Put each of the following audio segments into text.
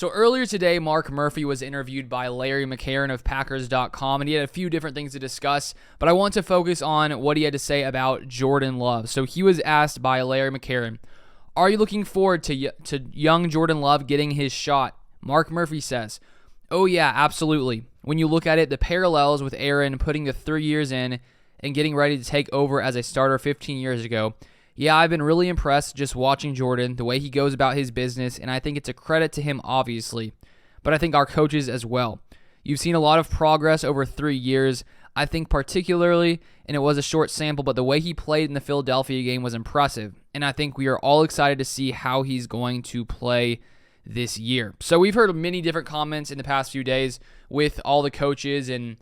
So earlier today, Mark Murphy was interviewed by Larry McCarron of Packers.com, and he had a few different things to discuss, but I want to focus on what he had to say about Jordan Love. So he was asked by Larry McCarron, are you looking forward to young Jordan Love getting his shot? Mark Murphy says, oh yeah, absolutely. When you look at it, the parallels with Aaron putting the 3 years in and getting ready to take over as a starter 15 years ago, yeah, I've been really impressed just watching Jordan, the way he goes about his business, and I think it's a credit to him, obviously, but I think our coaches as well. You've seen a lot of progress over 3 years, I think particularly, and it was a short sample, but the way he played in the Philadelphia game was impressive, and I think we are all excited to see how he's going to play this year. So we've heard many different comments in the past few days with all the coaches and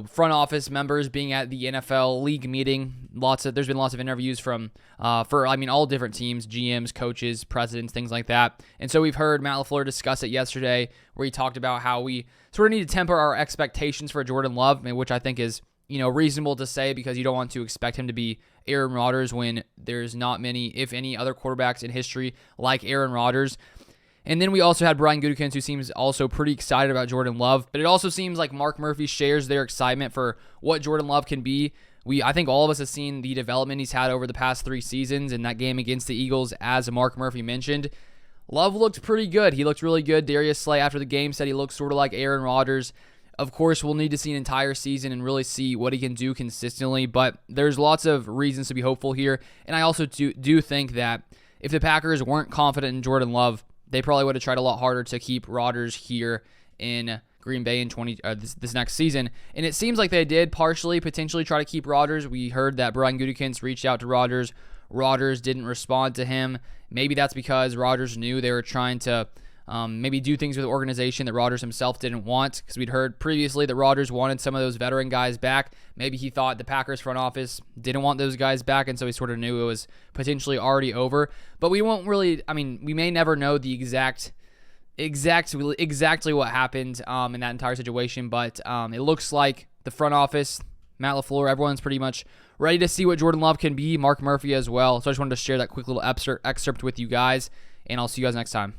front office members being at the NFL league meeting. There's been lots of interviews from all different teams, GMs, coaches, presidents, things like that. And so we've heard Matt LaFleur discuss it yesterday, where he talked about how we sort of need to temper our expectations for Jordan Love, which I think is reasonable to say, because you don't want to expect him to be Aaron Rodgers when there's not many, if any, other quarterbacks in history like Aaron Rodgers. And then we also had Brian Gutekunst, who seems also pretty excited about Jordan Love. But it also seems like Mark Murphy shares their excitement for what Jordan Love can be. I think all of us have seen the development he's had over the past 3 seasons, in that game against the Eagles, as Mark Murphy mentioned. Love looked pretty good. He looked really good. Darius Slay, after the game, said he looked sort of like Aaron Rodgers. Of course, we'll need to see an entire season and really see what he can do consistently. But there's lots of reasons to be hopeful here. And I also do think that if the Packers weren't confident in Jordan Love, they probably would have tried a lot harder to keep Rodgers here in Green Bay in this next season. And it seems like they did potentially try to keep Rodgers. We heard that Brian Gutekunst reached out to Rodgers. Rodgers didn't respond to him. Maybe that's because Rodgers knew they were trying to maybe do things with the organization that Rodgers himself didn't want, because we'd heard previously that Rodgers wanted some of those veteran guys back. Maybe he thought the Packers front office didn't want those guys back, and so he sort of knew it was potentially already over. But we won't really, we may never know the exactly what happened in that entire situation, but it looks like the front office, Matt LaFleur, everyone's pretty much ready to see what Jordan Love can be, Mark Murphy as well. So I just wanted to share that quick little excerpt with you guys, and I'll see you guys next time.